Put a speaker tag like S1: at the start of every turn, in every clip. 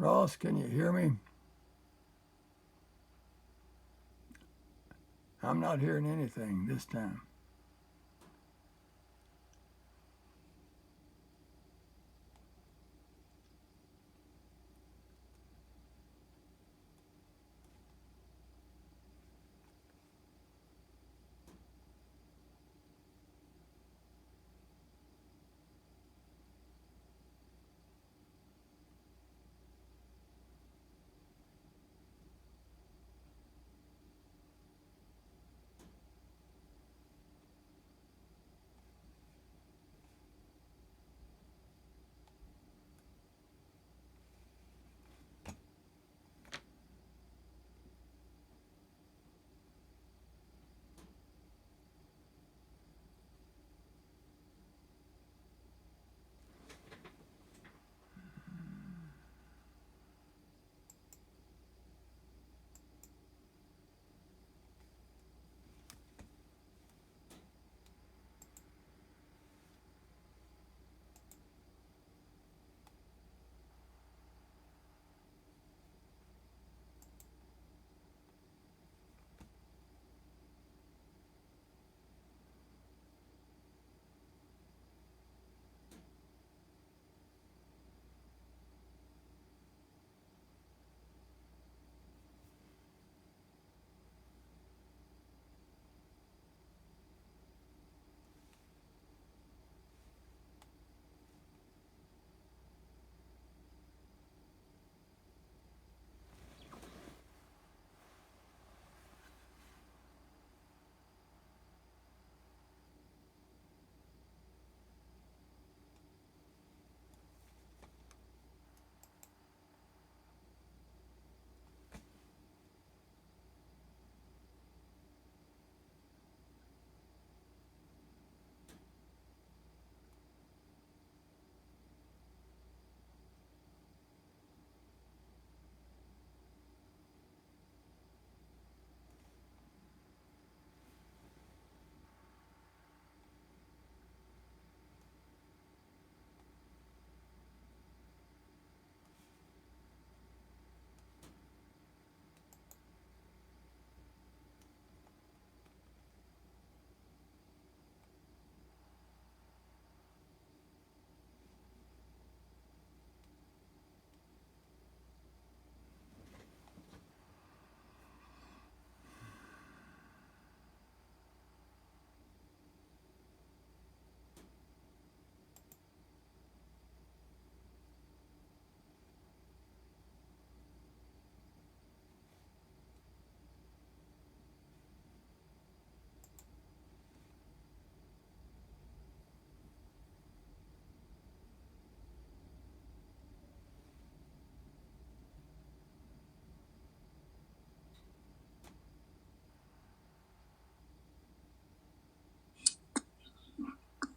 S1: Ross, can you hear me? I'm not hearing anything this time.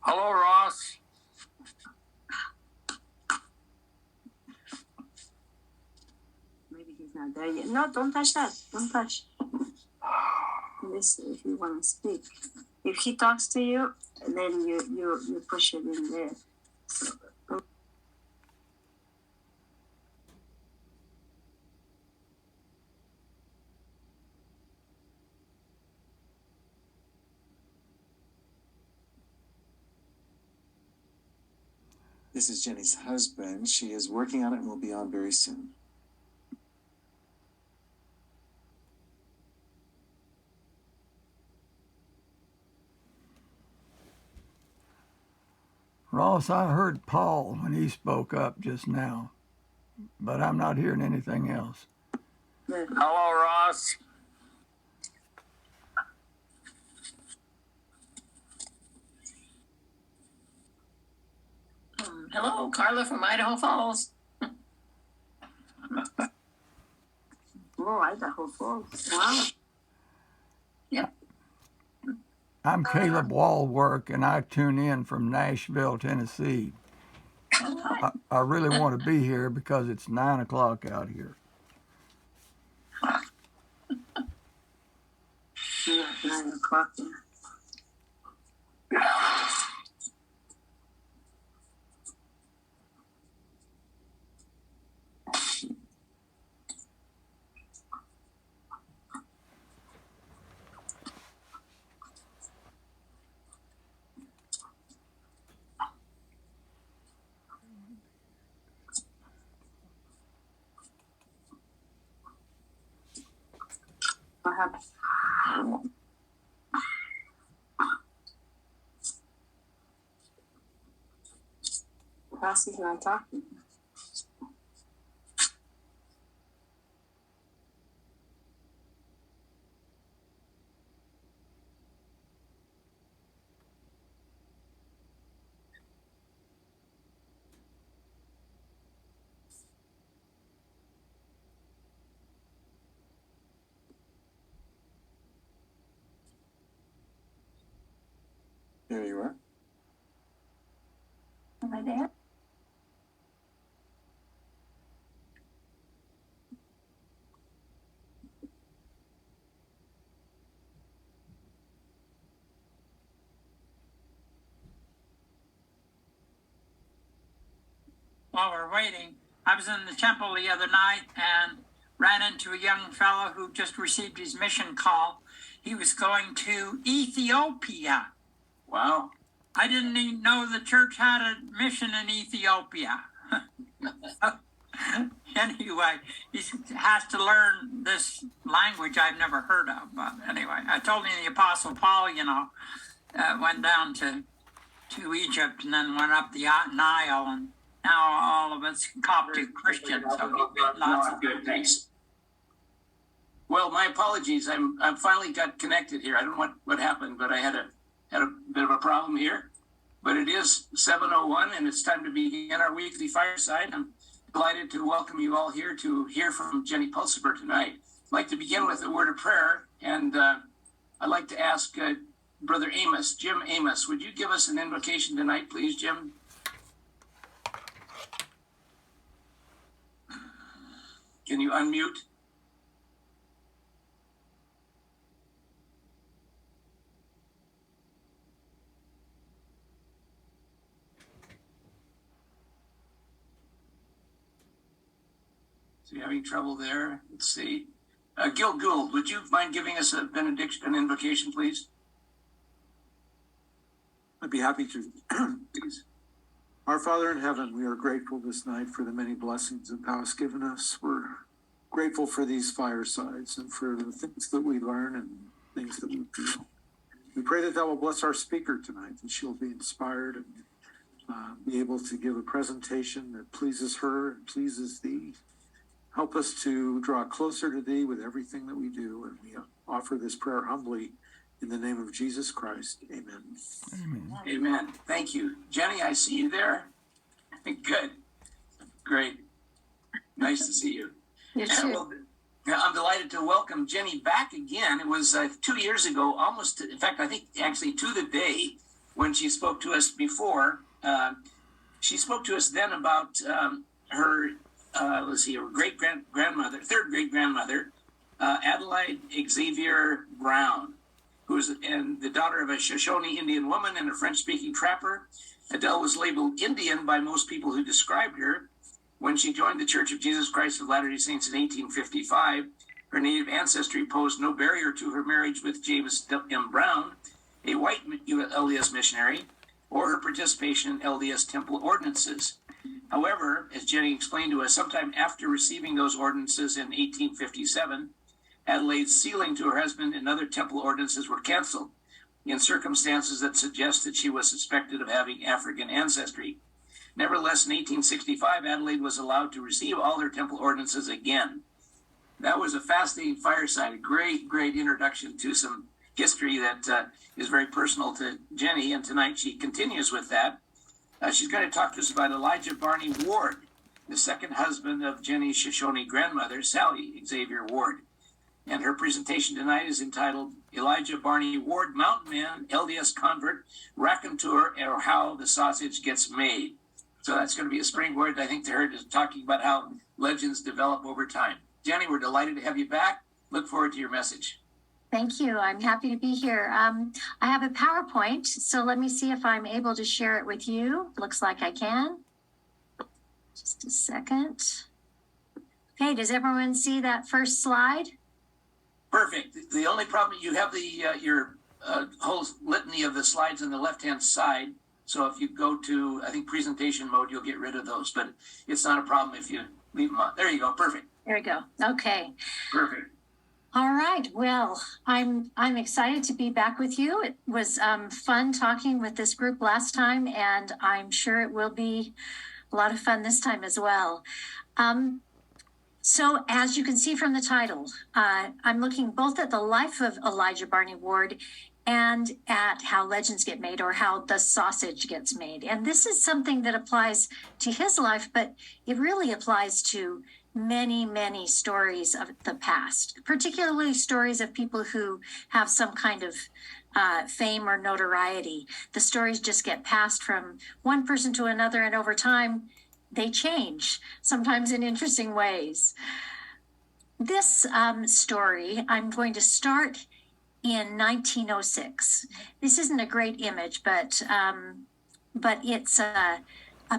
S2: Hello, Ross.
S3: Maybe he's not there yet. No, don't touch that. Don't touch. Listen, if you want to speak. If he talks to you, then you push it in there.
S4: This is Jenny's husband. She is working on it and will be on very soon.
S1: Ross, I heard Paul when he spoke up just now, but I'm not hearing anything else.
S2: Hello, Ross.
S5: Hello, Carla from Idaho Falls.
S3: Oh, Idaho Falls. Wow.
S5: Yep.
S1: I'm Caleb Walwork, and I tune in from Nashville, Tennessee. I really want to be here because it's 9 o'clock out here.
S3: Yeah, 9 o'clock. Yeah. What happened? Rossi's not talking.
S4: There you are.
S5: Am I there?
S6: While we're waiting, I was in the temple the other night and ran into a young fellow who just received his mission call. He was going to Ethiopia.
S2: Wow.
S6: I didn't even know the church had a mission in Ethiopia. Anyway, he has to learn this language I've never heard of. But anyway, I told him the Apostle Paul, went down to Egypt and then went up the Nile, and now all of it's Coptic Christian. So lots of
S2: Good, thanks. Well, my apologies. I'm finally got connected here. I don't know what happened, but I had a bit of a problem here. But it is 7:01, and it's time to begin our weekly fireside. I'm delighted to welcome you all here to hear from Jenny Pulsipher tonight. I'd like to begin with a word of prayer, and I'd like to ask Brother Amos, Jim Amos, would you give us an invocation tonight, please, Jim? Can you unmute? So you're having trouble there? Let's see. Gil Gould, would you mind giving us a benediction, an invocation, please?
S7: I'd be happy to.
S2: Please.
S7: Our Father in heaven, we are grateful this night for the many blessings that thou hast given us. We're grateful for these firesides and for the things that we learn and things that we do. We pray that thou will bless our speaker tonight, that she'll be inspired and be able to give a presentation that pleases her and pleases thee. Help us to draw closer to thee with everything that we do, and we offer this prayer humbly in the name of Jesus Christ. Amen.
S1: Amen.
S2: Amen. Thank you. Jenny, I see you there. Good. Great. Nice to see you.
S5: You too.
S2: Well, I'm delighted to welcome Jenny back again. It was 2 years ago, almost, in fact, I think actually to the day when she spoke to us before. She spoke to us then about her, her great-grandmother, third great-grandmother, Adelaide Xavier Brown, who was the daughter of a Shoshone Indian woman and a French-speaking trapper. Adele was labeled Indian by most people who described her. When she joined the Church of Jesus Christ of Latter-day Saints in 1855, her native ancestry posed no barrier to her marriage with James M. Brown, a white LDS missionary, or her participation in LDS temple ordinances. However, as Jenny explained to us, sometime after receiving those ordinances in 1857, Adelaide's sealing to her husband and other temple ordinances were canceled in circumstances that suggest that she was suspected of having African ancestry. Nevertheless, in 1865, Adelaide was allowed to receive all her temple ordinances again. That was a fascinating fireside, a great, great introduction to some history that is very personal to Jenny, and tonight she continues with that. She's going to talk to us about Elijah Barney Ward, the second husband of Jenny's Shoshone grandmother, Sally Xavier Ward. And her presentation tonight is entitled Elijah Barney Ward, Mountain Man, LDS Convert, Raconteur, or How the Sausage Gets Made. So that's going to be a springboard, I think, to her just talking about how legends develop over time. Jenny, we're delighted to have you back. Look forward to your message.
S5: Thank you. I'm happy to be here. I have a PowerPoint, so let me see if I'm able to share it with you. Looks like I can. Just a second. Okay, does everyone see that first slide?
S2: Perfect. The only problem, you have your whole litany of the slides on the left-hand side. So if you go to, I think, presentation mode, you'll get rid of those. But it's not a problem if you leave them on. There you go. Perfect.
S5: There we go. Okay.
S2: Perfect.
S5: All right. Well, I'm excited to be back with you. It was fun talking with this group last time, and I'm sure it will be a lot of fun this time as well. So as you can see from the title, I'm looking both at the life of Elijah Barney Ward and at how legends get made, or how the sausage gets made. And this is something that applies to his life, but it really applies to many, many stories of the past, particularly stories of people who have some kind of fame or notoriety. The stories just get passed from one person to another, and over time, they change, sometimes in interesting ways. This story, I'm going to start in 1906. This isn't a great image, but it's a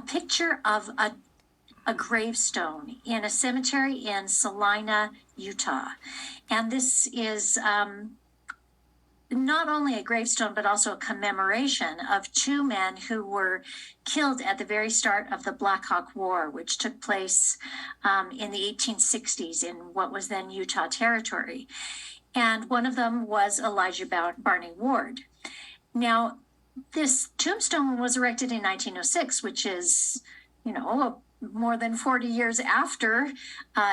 S5: picture of a gravestone in a cemetery in Salina, Utah. And this is not only a gravestone, but also a commemoration of two men who were killed at the very start of the Black Hawk War, which took place in the 1860s in what was then Utah Territory. And one of them was Elijah Barney Ward. Now, this tombstone was erected in 1906, which is, more than 40 years after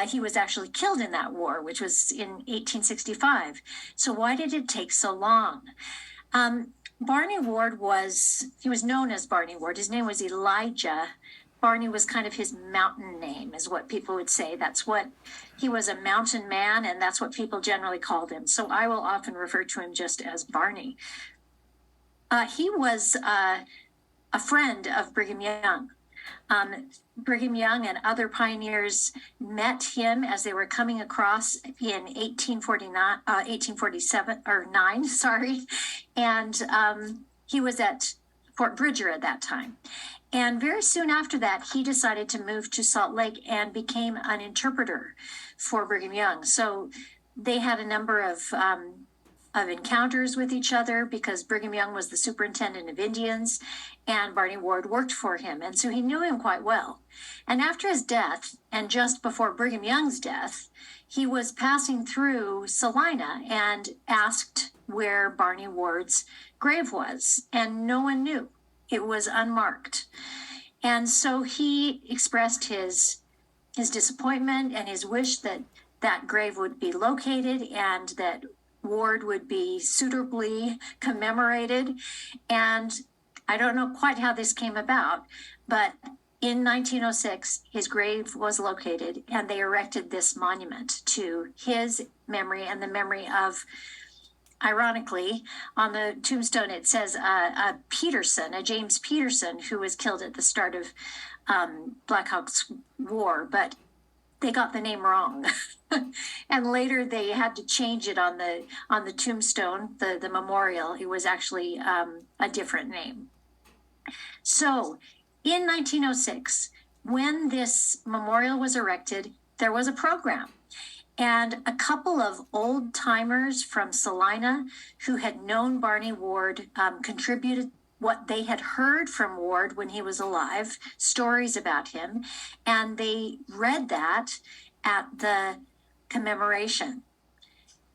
S5: he was actually killed in that war, which was in 1865. So why did it take so long? Barney Ward was known as Barney Ward. His name was Elijah. Barney was kind of his mountain name, is what people would say. He was a mountain man, and that's what people generally called him. So I will often refer to him just as Barney. He was a friend of Brigham Young. Brigham Young and other pioneers met him as they were coming across in 1847 or 9, and he was at Fort Bridger at that time. And very soon after that, he decided to move to Salt Lake and became an interpreter for Brigham Young. So they had a number of encounters with each other because Brigham Young was the superintendent of Indians and Barney Ward worked for him. And so he knew him quite well. And after his death, and just before Brigham Young's death, he was passing through Salina and asked where Barney Ward's grave was. And no one knew. It was unmarked. And so he expressed his disappointment and his wish that that grave would be located and that Ward would be suitably commemorated. And I don't know quite how this came about, but in 1906, his grave was located and they erected this monument to his memory and the memory of, ironically, on the tombstone, it says a James Peterson, who was killed at the start of Black Hawk's War, but they got the name wrong. And later they had to change it on the tombstone, the memorial. It was actually a different name. So in 1906, when this memorial was erected, there was a program. And a couple of old timers from Salina who had known Barney Ward contributed what they had heard from Ward when he was alive, stories about him, and they read that at the commemoration.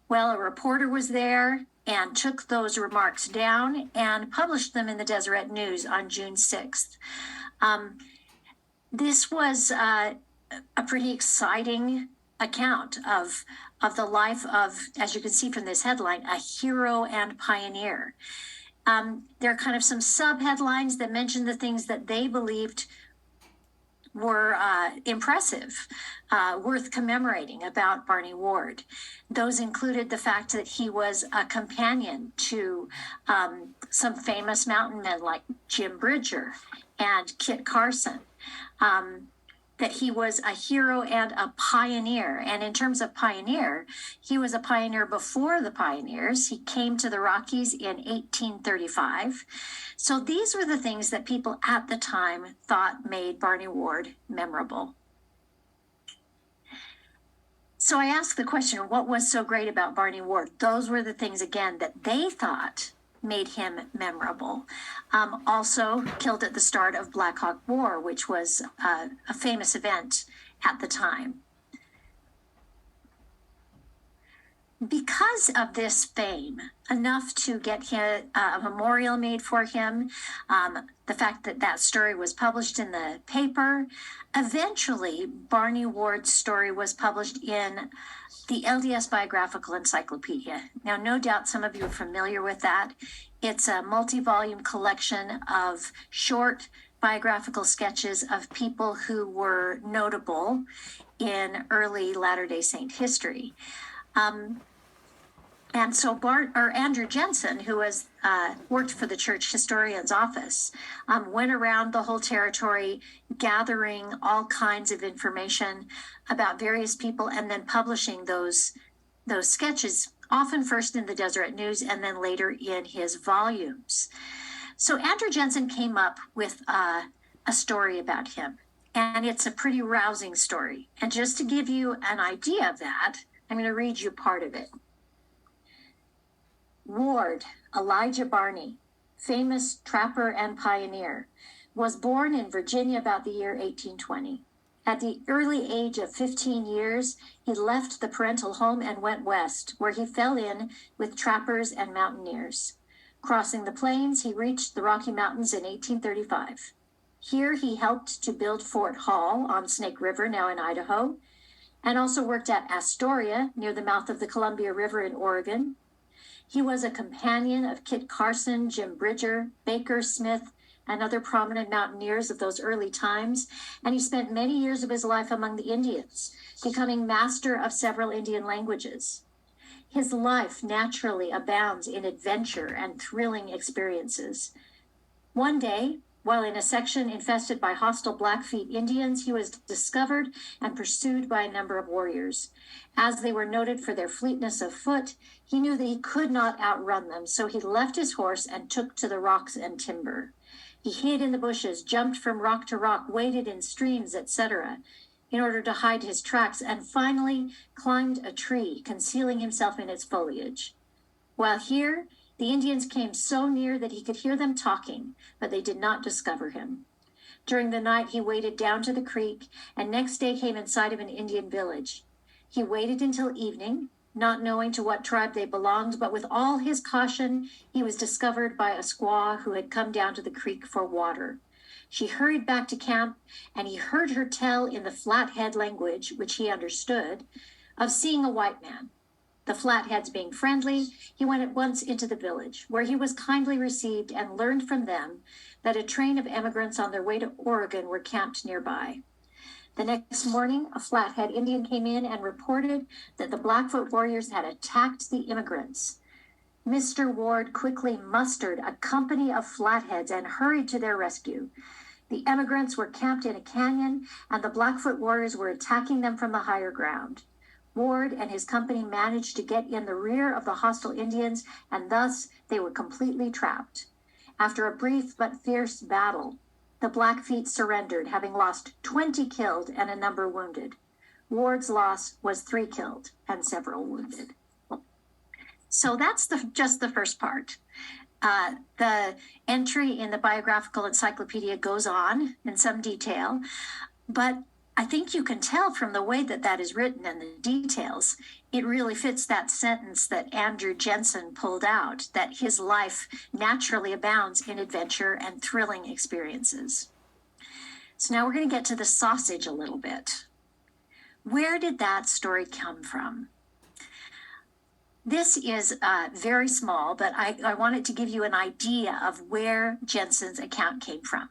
S5: Well, a reporter was there and took those remarks down and published them in the Deseret News on June 6th. This was a pretty exciting account of the life of, as you can see from this headline, a hero and pioneer. There are kind of some sub-headlines that mention the things that they believed were impressive, worth commemorating about Barney Ward. Those included the fact that he was a companion to some famous mountain men like Jim Bridger and Kit Carson. That he was a hero and a pioneer. And in terms of pioneer, he was a pioneer before the pioneers. He came to the Rockies in 1835. So these were the things that people at the time thought made Barney Ward memorable. So I asked the question, what was so great about Barney Ward? Those were the things, again, that they thought made him memorable. Also killed at the start of Black Hawk War, which was a famous event at the time. because of this fame, enough to get him, a memorial made for him, the fact that that story was published in the paper, eventually Barney Ward's story was published in the LDS Biographical Encyclopedia. Now, no doubt some of you are familiar with that. It's a multi-volume collection of short biographical sketches of people who were notable in early Latter-day Saint history. And so Andrew Jensen, who was worked for the church historian's office, went around the whole territory gathering all kinds of information about various people and then publishing those sketches, often first in the Deseret News and then later in his volumes. So Andrew Jensen came up with a story about him, and it's a pretty rousing story. And just to give you an idea of that, I'm going to read you part of it. Ward, Elijah Barney, famous trapper and pioneer, was born in Virginia about the year 1820. At the early age of 15 years, he left the parental home and went west, where he fell in with trappers and mountaineers. Crossing the plains, he reached the Rocky Mountains in 1835. Here he helped to build Fort Hall on Snake River, now in Idaho, and also worked at Astoria, near the mouth of the Columbia River in Oregon. He was a companion of Kit Carson, Jim Bridger, Baker Smith, and other prominent mountaineers of those early times, and he spent many years of his life among the Indians, becoming master of several Indian languages. His life naturally abounds in adventure and thrilling experiences. One day, while in a section infested by hostile Blackfeet Indians, he was discovered and pursued by a number of warriors. As they were noted for their fleetness of foot, he knew that he could not outrun them, so he left his horse and took to the rocks and timber. He hid in the bushes, jumped from rock to rock, waded in streams, etc., in order to hide his tracks, and finally climbed a tree, concealing himself in its foliage. While here, the Indians came so near that he could hear them talking, but they did not discover him. During the night, he waded down to the creek, and next day came in sight of an Indian village. He waited until evening, not knowing to what tribe they belonged, but with all his caution, he was discovered by a squaw who had come down to the creek for water. She hurried back to camp, and he heard her tell in the Flathead language, which he understood, of seeing a white man. The Flatheads being friendly, he went at once into the village, where he was kindly received and learned from them that a train of emigrants on their way to Oregon were camped nearby. The next morning, a Flathead Indian came in and reported that the Blackfoot warriors had attacked the immigrants. Mr. Ward quickly mustered a company of Flatheads and hurried to their rescue. The emigrants were camped in a canyon, and the Blackfoot warriors were attacking them from the higher ground. Ward and his company managed to get in the rear of the hostile Indians, and thus they were completely trapped. After a brief but fierce battle, the Blackfeet surrendered, having lost 20 killed and a number wounded. Ward's loss was 3 killed and several wounded. So that's just the first part. The entry in the Biographical Encyclopedia goes on in some detail, but I think you can tell from the way that that is written and the details, it really fits that sentence that Andrew Jensen pulled out, that his life naturally abounds in adventure and thrilling experiences. So now we're going to get to the sausage a little bit. Where did that story come from? This is very small, but I wanted to give you an idea of where Jensen's account came from.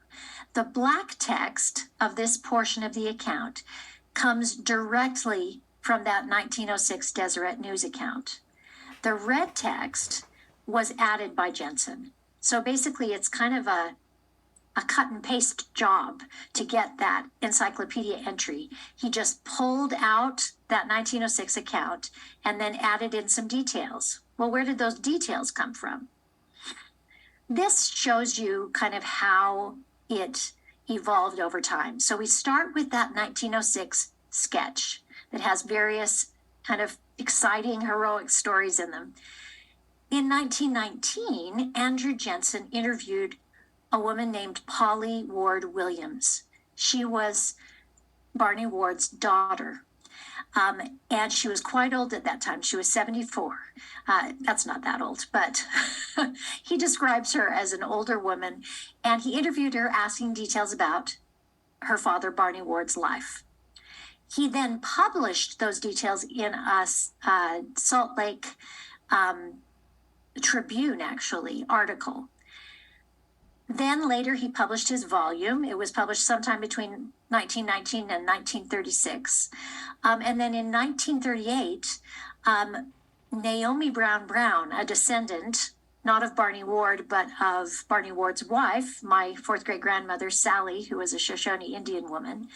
S5: The black text of this portion of the account comes directly from that 1906 Deseret News account. The red text was added by Jensen. So basically it's kind of a cut and paste job to get that encyclopedia entry. He just pulled out that 1906 account and then added in some details. Well, where did those details come from? This shows you kind of how it evolved over time. So we start with that 1906 sketch that has various kind of exciting, heroic stories in them. In 1919, Andrew Jensen interviewed a woman named Polly Ward Williams. She was Barney Ward's daughter. And she was quite old at that time. She was 74. That's not that old, but he describes her as an older woman. And he interviewed her, asking details about her father, Barney Ward's life. He then published those details in a Salt Lake Tribune, actually, article. Then later he published his volume. It was published sometime between 1919 and 1936. And then in 1938, Naomi Brown Brown, a descendant, not of Barney Ward, but of Barney Ward's wife, my fourth great grandmother, Sally, who was a Shoshone Indian woman,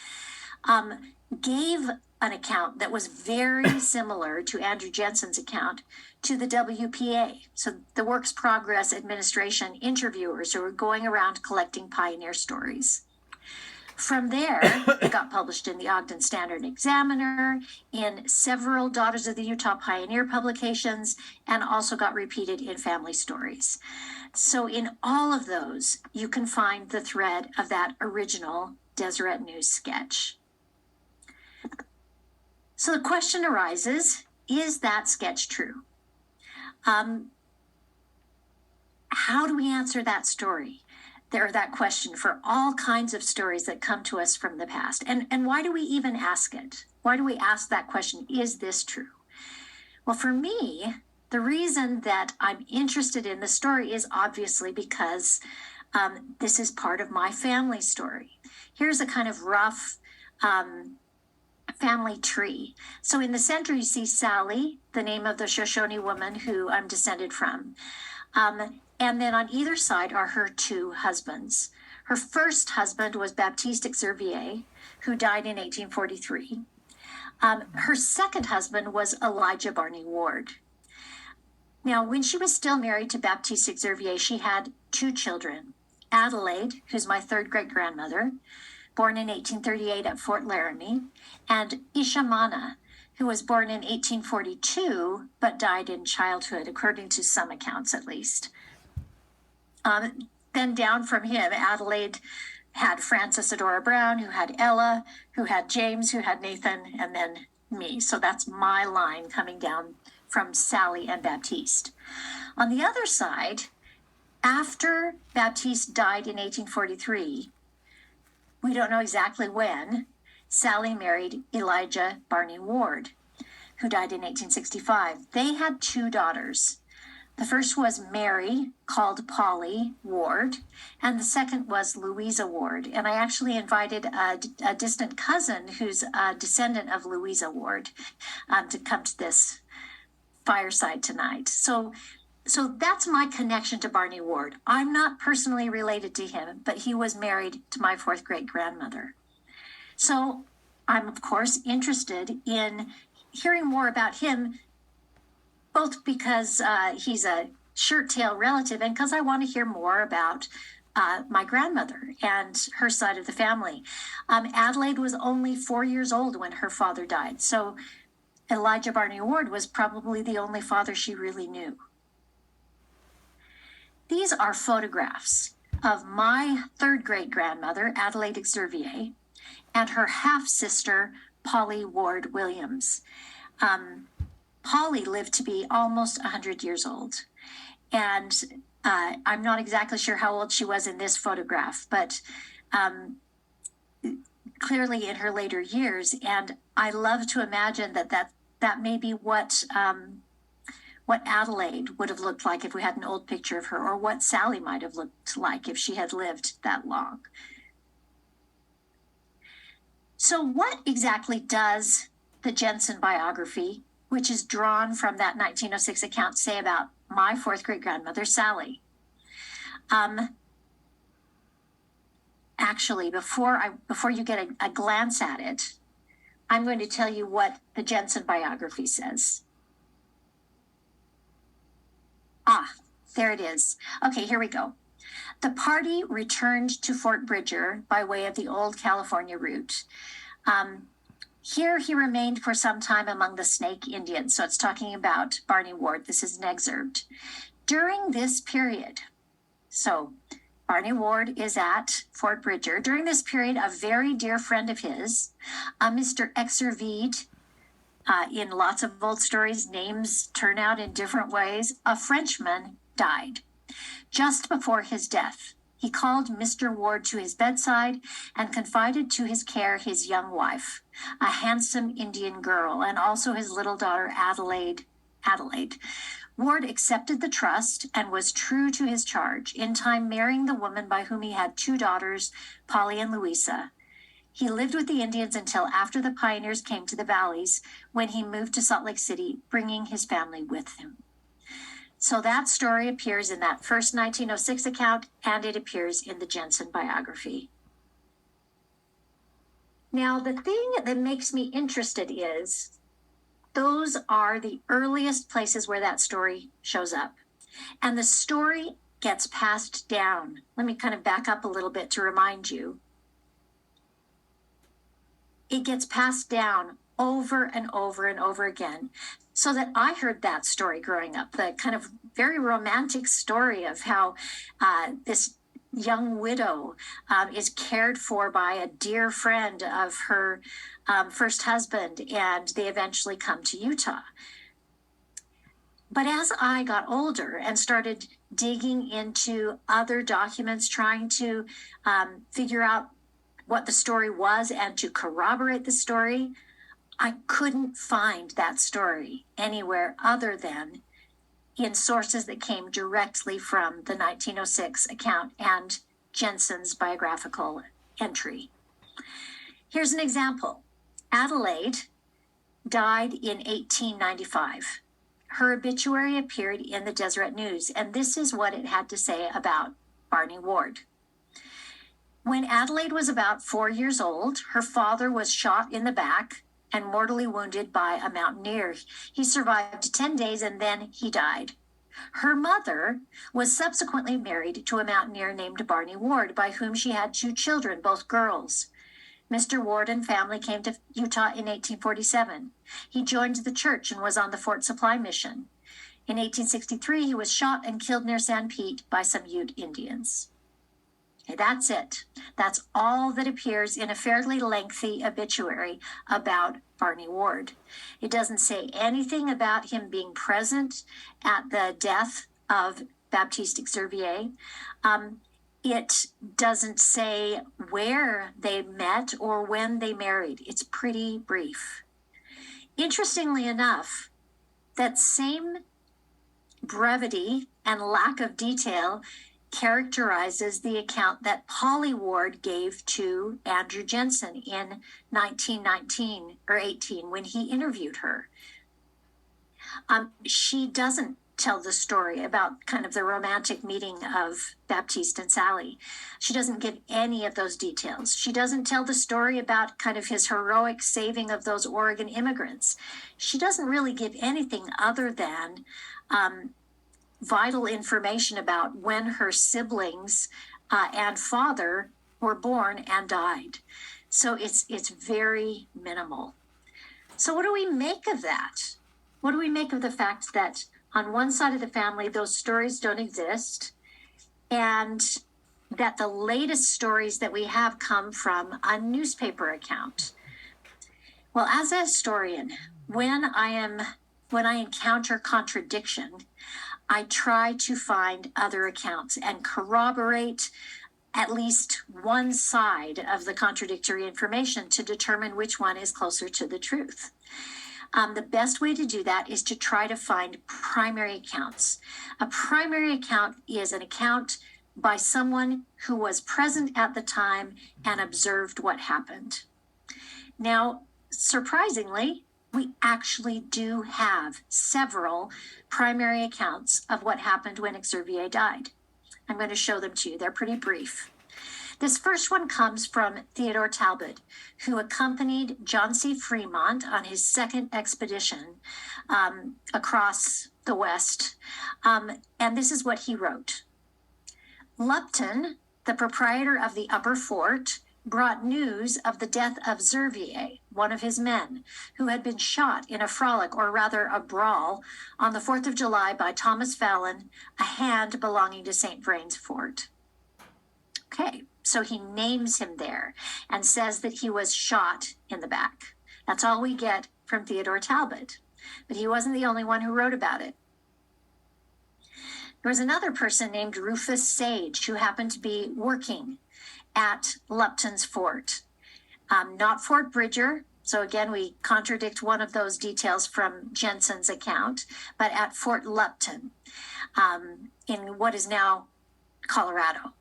S5: gave an account that was very similar to Andrew Jensen's account to the WPA, so the Works Progress Administration interviewers who were going around collecting pioneer stories. From there, it got published in the Ogden Standard Examiner, in several Daughters of the Utah Pioneer publications, and also got repeated in Family Stories. So in all of those, you can find the thread of that original Deseret News sketch. So the question arises, is that sketch true? How do we answer that story? That question for all kinds of stories that come to us from the past. And why do we even ask it? Why do we ask that question? Is this true? Well, for me, the reason that I'm interested in the story is obviously because this is part of my family story. Here's a kind of rough family tree. So in the center, you see Sally, the name of the Shoshone woman who I'm descended from. And then on either side are her two husbands. Her first husband was Baptiste Xervier, who died in 1843. Her second husband was Elijah Barney Ward. Now, when she was still married to Baptiste Xervier, she had two children. Adelaide, who's my third great grandmother, born in 1838 at Fort Laramie, and Ishamana, who was born in 1842, but died in childhood, according to some accounts at least. Then down from him, Adelaide had Frances Adora Brown, who had Ella, who had James, who had Nathan, and then me. So that's my line coming down from Sally and Baptiste. On the other side, after Baptiste died in 1843, we don't know exactly when, Sally married Elijah Barney Ward, who died in 1865. They had two daughters. The first was Mary, called Polly Ward, and the second was Louisa Ward. And I actually invited a distant cousin who's a descendant of Louisa Ward to come to this fireside tonight. So that's my connection to Barney Ward. I'm not personally related to him, but he was married to my fourth great grandmother. So I'm, of course, interested in hearing more about him, both because he's a shirt-tail relative and because I want to hear more about my grandmother and her side of the family. Adelaide was only 4 years old when her father died, so Elijah Barney Ward was probably the only father she really knew. These are photographs of my third great grandmother, Adelaide Xervier, and her half-sister, Polly Ward Williams. Polly lived to be almost 100 years old. And I'm not exactly sure how old she was in this photograph, but clearly in her later years. And I love to imagine that may be what Adelaide would have looked like if we had an old picture of her, or what Sally might have looked like if she had lived that long. So what exactly does the Jensen biography, which is drawn from that 1906 account, say about my fourth great grandmother, Sally? Actually, before you get a glance at it, I'm going to tell you what the Jensen biography says. There it is. Okay, here we go. The party returned to Fort Bridger by way of the old California route. Here he remained for some time among the Snake Indians. So it's talking about Barney Ward. This is an excerpt. During this period, so Barney Ward is at Fort Bridger. During this period, a very dear friend of his, Mr. Xervier, In lots of old stories, names turn out in different ways. A Frenchman died just before his death. He called Mr. Ward to his bedside and confided to his care his young wife, a handsome Indian girl, and also his little daughter, Adelaide. Ward accepted the trust and was true to his charge, in time marrying the woman by whom he had 2 daughters, Polly and Louisa. He lived with the Indians until after the pioneers came to the valleys, when he moved to Salt Lake City, bringing his family with him. So that story appears in that first 1906 account, and it appears in the Jensen biography. Now, the thing that makes me interested is those are the earliest places where that story shows up. And the story gets passed down. Let me kind of back up a little bit to remind you. It gets passed down over and over and over again. So that I heard that story growing up, the kind of very romantic story of how this young widow is cared for by a dear friend of her first husband, and they eventually come to Utah. But as I got older and started digging into other documents, trying to figure out what the story was and to corroborate the story, I couldn't find that story anywhere other than in sources that came directly from the 1906 account and Jensen's biographical entry. Here's an example. Adelaide died in 1895. Her obituary appeared in the Deseret News, and this is what it had to say about Barney Ward. When Adelaide was about 4 years old, her father was shot in the back and mortally wounded by a mountaineer. He survived 10 days and then he died. Her mother was subsequently married to a mountaineer named Barney Ward, by whom she had 2 children, both girls. Mr. Ward and family came to Utah in 1847. He joined the church and was on the Fort Supply mission. In 1863, he was shot and killed near San Pete by some Ute Indians. Okay, that's it. That's all that appears in a fairly lengthy obituary about Barney Ward. It doesn't say anything about him being present at the death of Baptiste Xervier. It doesn't say where they met or when they married. It's pretty brief. Interestingly enough, that same brevity and lack of detail characterizes the account that Polly Ward gave to Andrew Jensen in 1919 or 18 when he interviewed her. She doesn't tell the story about kind of the romantic meeting of Baptiste and Sally. She doesn't give any of those details. She doesn't tell the story about kind of his heroic saving of those Oregon immigrants. She doesn't really give anything other than vital information about when her siblings and father were born and died. So it's very minimal. So what do we make of that? What do we make of the fact that on one side of the family, those stories don't exist, and that the latest stories that we have come from a newspaper account? Well, as a historian, when I encounter contradiction, I try to find other accounts and corroborate at least one side of the contradictory information to determine which one is closer to the truth. The best way to do that is to try to find primary accounts. A primary account is an account by someone who was present at the time and observed what happened. Now, surprisingly, we actually do have several primary accounts of what happened when Xervier died. I'm going to show them to you. They're pretty brief. This first one comes from Theodore Talbot, who accompanied John C. Fremont on his second expedition across the West. And this is what he wrote. Lupton, the proprietor of the Upper Fort, brought news of the death of Xervier, one of his men, who had been shot in a frolic, or rather a brawl, on the 4th of July by Thomas Fallon, a hand belonging to St. Vrain's Fort. Okay, so he names him there and says that he was shot in the back. That's all we get from Theodore Talbot, but he wasn't the only one who wrote about it. There was another person named Rufus Sage who happened to be working at Lupton's Fort, not Fort Bridger. So again, we contradict one of those details from Jensen's account, but at Fort Lupton in what is now Colorado.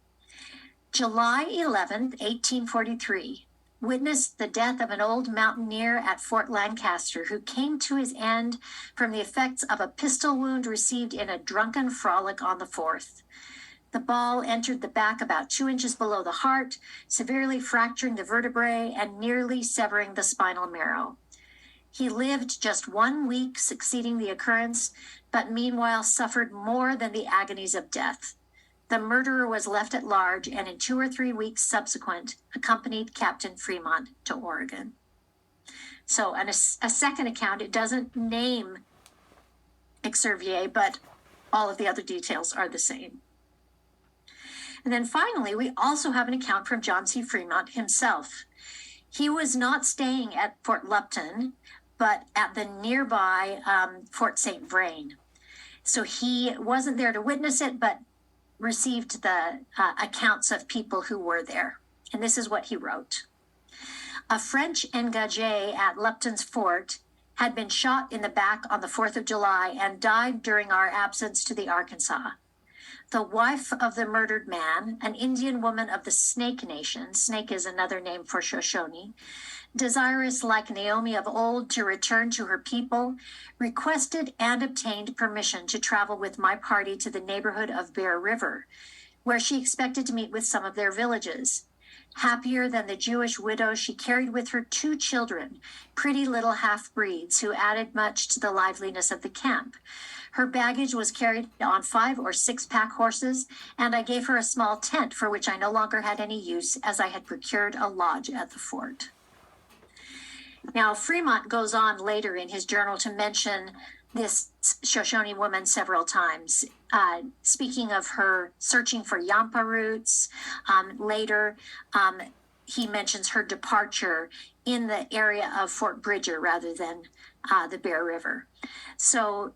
S5: July 11th, 1843, witnessed the death of an old mountaineer at Fort Lancaster who came to his end from the effects of a pistol wound received in a drunken frolic on the 4th. The ball entered the back about 2 inches below the heart, severely fracturing the vertebrae and nearly severing the spinal marrow. He lived just 1 week succeeding the occurrence, but meanwhile suffered more than the agonies of death. The murderer was left at large and in 2 or 3 weeks subsequent accompanied Captain Fremont to Oregon. So a second account, it doesn't name Exervier, but all of the other details are the same. And then finally, we also have an account from John C. Fremont himself. He was not staying at Fort Lupton, but at the nearby Fort St. Vrain. So he wasn't there to witness it, but received the accounts of people who were there. And this is what he wrote. A French engagé at Lupton's Fort had been shot in the back on the 4th of July and died during our absence to the Arkansas. The wife of the murdered man, an Indian woman of the Snake Nation, Snake is another name for Shoshone, desirous like Naomi of old to return to her people, requested and obtained permission to travel with my party to the neighborhood of Bear River, where she expected to meet with some of their villages. Happier than the Jewish widow, she carried with her 2 children, pretty little half-breeds who added much to the liveliness of the camp. Her baggage was carried on 5 or 6 pack horses, and I gave her a small tent for which I no longer had any use, as I had procured a lodge at the fort. Now, Fremont goes on later in his journal to mention this Shoshone woman several times, speaking of her searching for Yampa roots. Later, he mentions her departure in the area of Fort Bridger rather than the Bear River. So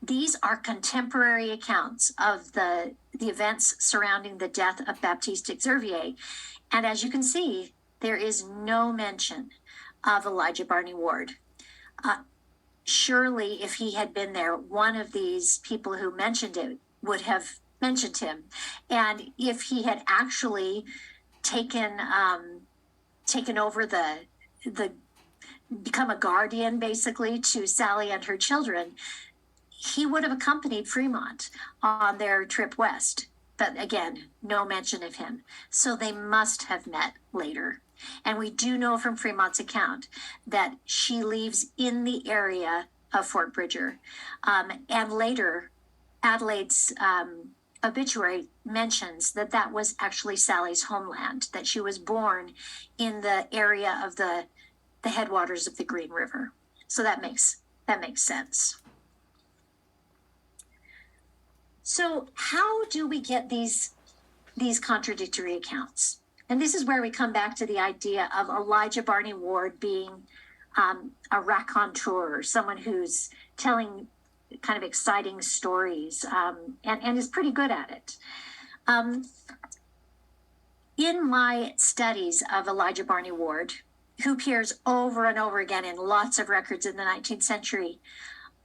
S5: these are contemporary accounts of the events surrounding the death of Baptiste Exervier. And as you can see, there is no mention of Elijah Barney Ward. Surely, if he had been there, one of these people who mentioned it would have mentioned him. And if he had actually taken over become a guardian basically to Sally and her children, he would have accompanied Fremont on their trip west. But again, no mention of him. So they must have met later. And we do know from Fremont's account that she leaves in the area of Fort Bridger. And later, Adelaide's obituary mentions that that was actually Sally's homeland, that she was born in the area of the headwaters of the Green River. So that makes sense. So how do we get these contradictory accounts? And this is where we come back to the idea of Elijah Barney Ward being a raconteur, someone who's telling kind of exciting stories and is pretty good at it. In my studies of Elijah Barney Ward, who appears over and over again in lots of records in the 19th century,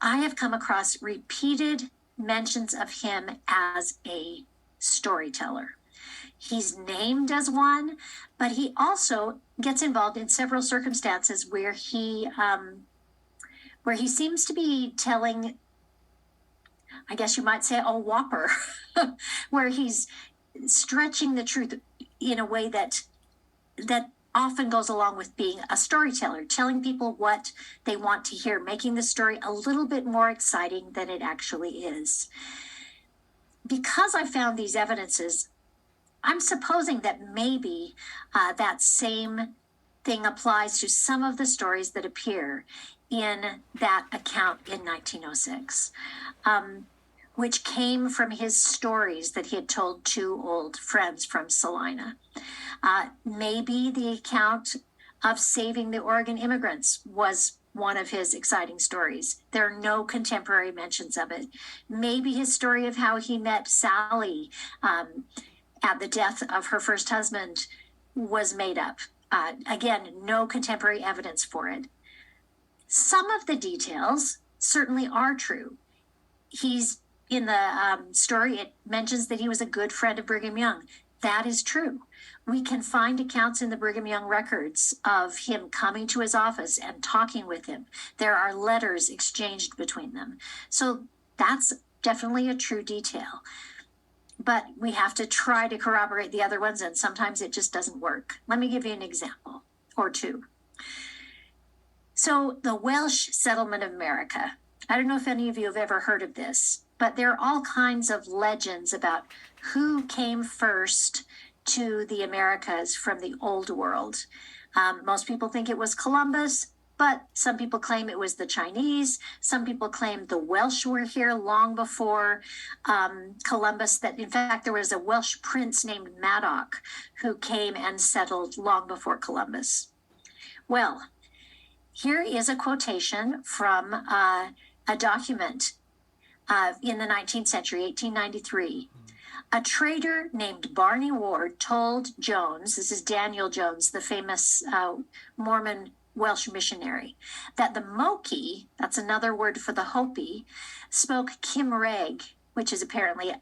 S5: I have come across repeated mentions of him as a storyteller. He's named as one, but he also gets involved in several circumstances where he seems to be telling, I guess you might say, a whopper, where he's stretching the truth in a way that often goes along with being a storyteller, telling people what they want to hear, making the story a little bit more exciting than it actually is. Because I found these evidences, I'm supposing that maybe that same thing applies to some of the stories that appear in that account in 1906, which came from his stories that he had told 2 old friends from Salina. Maybe the account of saving the Oregon immigrants was one of his exciting stories. There are no contemporary mentions of it. Maybe his story of how he met Sally at the death of her first husband was made up. Again, no contemporary evidence for it. Some of the details certainly are true. He's in the story, it mentions that he was a good friend of Brigham Young. That is true. We can find accounts in the Brigham Young records of him coming to his office and talking with him. There are letters exchanged between them. So that's definitely a true detail. But we have to try to corroborate the other ones, and sometimes it just doesn't work. Let me give you an example or two. So the Welsh settlement of America. I don't know if any of you have ever heard of this, but there are all kinds of legends about who came first to the Americas from the old world. Most people think it was Columbus, but some people claim it was the Chinese. Some people claim the Welsh were here long before Columbus, that in fact there was a Welsh prince named Madoc who came and settled long before Columbus. Well, here is a quotation from a document in the 19th century, 1893. A trader named Barney Ward told Jones, this is Daniel Jones, the famous Mormon Welsh missionary, that the Moki, that's another word for the Hopi, spoke Cymraeg, which is apparently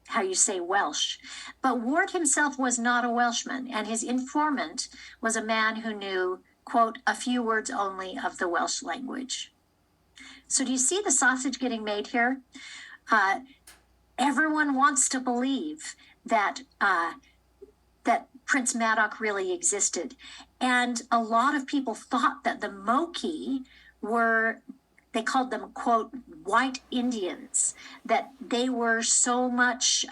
S5: how you say Welsh. But Ward himself was not a Welshman, and his informant was a man who knew, quote, a few words only of the Welsh language. So do you see the sausage getting made here? Everyone wants to believe that that Prince Madoc really existed. And a lot of people thought that the Moki were, they called them, quote, white Indians, that they were so much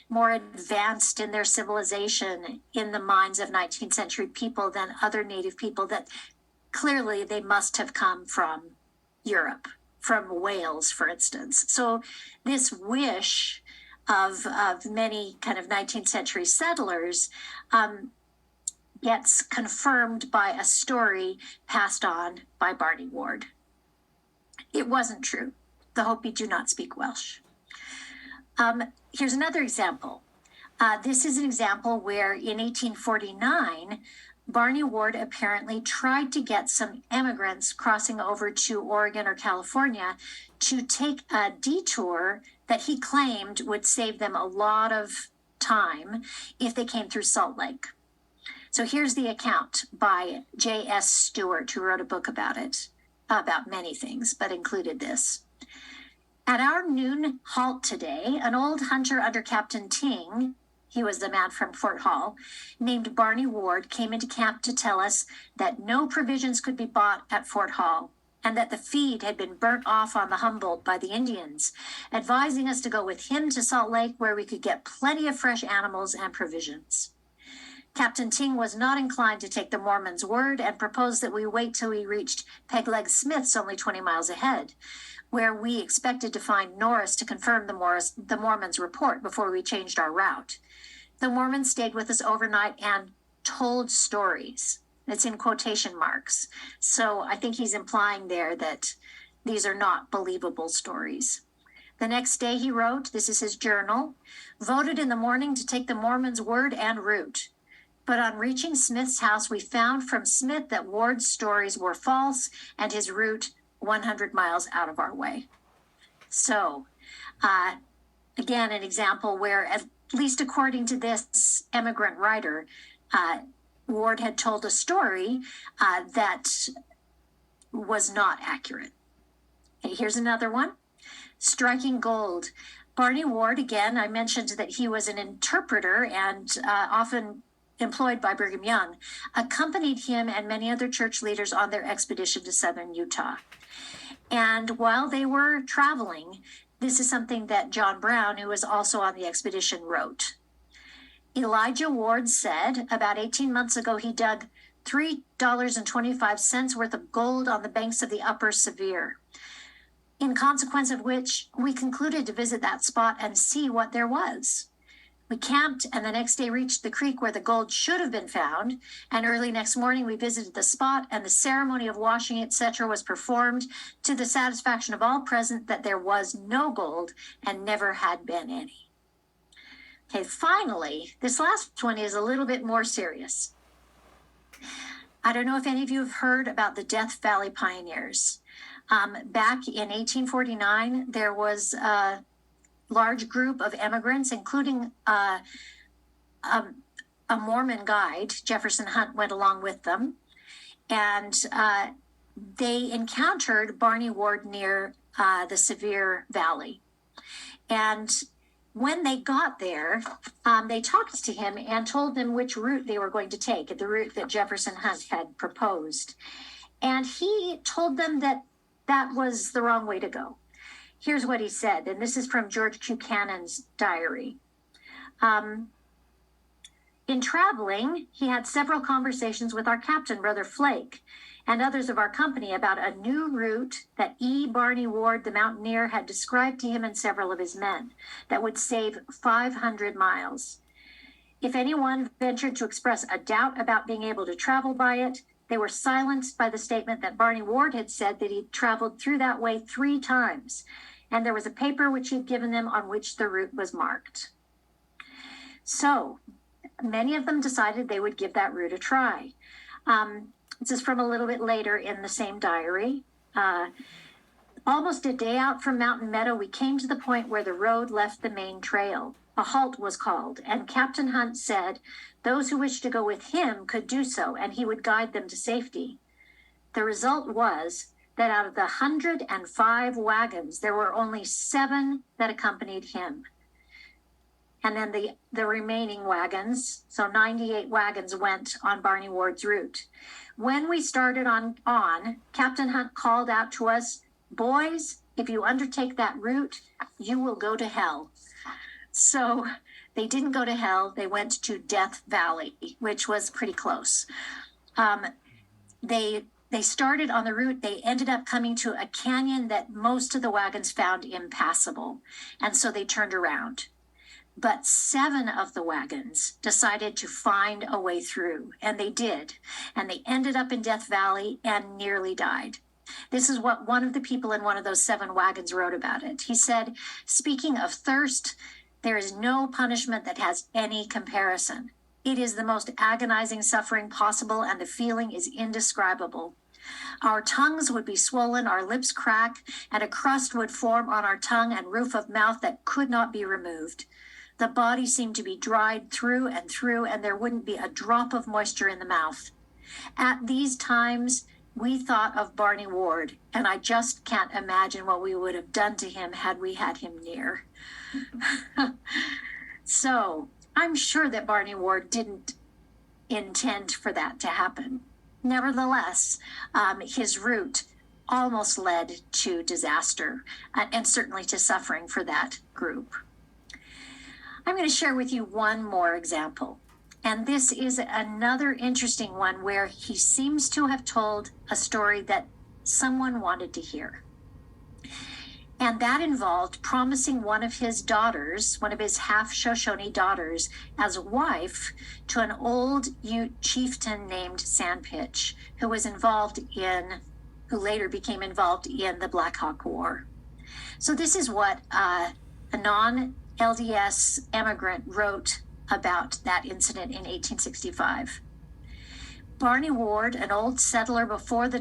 S5: more advanced in their civilization in the minds of 19th century people than other native people, that clearly they must have come from Europe, from Wales, for instance. So this wish of many kind of 19th century settlers gets confirmed by a story passed on by Barney Ward. It wasn't true. The Hopi do not speak Welsh. Here's another example. This is an example where in 1849, Barney Ward apparently tried to get some immigrants crossing over to Oregon or California to take a detour that he claimed would save them a lot of time if they came through Salt Lake. So here's the account by J.S. Stewart, who wrote a book about it, about many things, but included this. At our noon halt today, an old hunter under Captain Ting, he was the man from Fort Hall, named Barney Ward, came into camp to tell us that no provisions could be bought at Fort Hall, and that the feed had been burnt off on the Humboldt by the Indians, advising us to go with him to Salt Lake, where we could get plenty of fresh animals and provisions. Captain Ting was not inclined to take the Mormon's word and proposed that we wait till we reached Pegleg Smith's, only 20 miles ahead, where we expected to find Norris to confirm the Mormon's report before we changed our route. The Mormons stayed with us overnight and told stories. It's in quotation marks. So I think he's implying there that these are not believable stories. The next day he wrote, this is his journal, voted in the morning to take the Mormon's word and route. But on reaching Smith's house, we found from Smith that Ward's stories were false and his route 100 miles out of our way. So, again, an example where, at least according to this immigrant writer, Ward had told a story that was not accurate. Okay, here's another one. Striking gold. Barney Ward, again, I mentioned that he was an interpreter and often employed by Brigham Young, accompanied him and many other church leaders on their expedition to southern Utah. And while they were traveling, this is something that John Brown, who was also on the expedition, wrote. Elijah Ward said about 18 months ago he dug $3.25 worth of gold on the banks of the Upper Sevier, in consequence of which we concluded to visit that spot and see what there was. We camped and the next day reached the creek where the gold should have been found. And early next morning, we visited the spot and the ceremony of washing, etc., was performed to the satisfaction of all present that there was no gold and never had been any. Okay, finally, this last one is a little bit more serious. I don't know if any of you have heard about the Death Valley pioneers. Back in 1849, there was a large group of immigrants, including a Mormon guide. Jefferson Hunt went along with them, and they encountered Barney Ward near the Sevier Valley. And when they got there, they talked to him and told him which route they were going to take, the route that Jefferson Hunt had proposed. And he told them that that was the wrong way to go. Here's what he said, and this is from George Buchanan's diary. In traveling, he had several conversations with our captain, Brother Flake, and others of our company about a new route that E. Barney Ward, the mountaineer, had described to him and several of his men that would save 500 miles. If anyone ventured to express a doubt about being able to travel by it, they were silenced by the statement that Barney Ward had said that he'd traveled through that way 3 times, and there was a paper which he'd given them on which the route was marked. So many of them decided they would give that route a try. This is from a little bit later in the same diary. Almost a day out from Mountain Meadow, we came to the point where the road left the main trail. A halt was called, and Captain Hunt said those who wished to go with him could do so, and he would guide them to safety. The result was that out of the 105 wagons, there were only 7 that accompanied him. And then the remaining wagons, so 98 wagons, went on Barney Ward's route. When we started on, Captain Hunt called out to us, "Boys, if you undertake that route, you will go to hell." So they didn't go to hell. They went to Death Valley, which was pretty close. They started on the route. They ended up coming to a canyon that most of the wagons found impassable. And so they turned around. But 7 of the wagons decided to find a way through, and they did. And they ended up in Death Valley and nearly died. This is what one of the people in one of those 7 wagons wrote about it. He said, "Speaking of thirst, there is no punishment that has any comparison. It is the most agonizing suffering possible, and the feeling is indescribable. Our tongues would be swollen, our lips crack, and a crust would form on our tongue and roof of mouth that could not be removed. The body seemed to be dried through, and there wouldn't be a drop of moisture in the mouth. At these times, we thought of Barney Ward, and I just can't imagine what we would have done to him had we had him near." So I'm sure that Barney Ward didn't intend for that to happen. Nevertheless, his route almost led to disaster and certainly to suffering for that group. I'm going to share with you one more example. And this is another interesting one where he seems to have told a story that someone wanted to hear. And that involved promising one of his daughters, one of his half Shoshone daughters, as a wife to an old Ute chieftain named Sandpitch, who later became involved in the Black Hawk War. So this is what a non-LDS immigrant wrote about that incident in 1865. Barney Ward, an old settler before the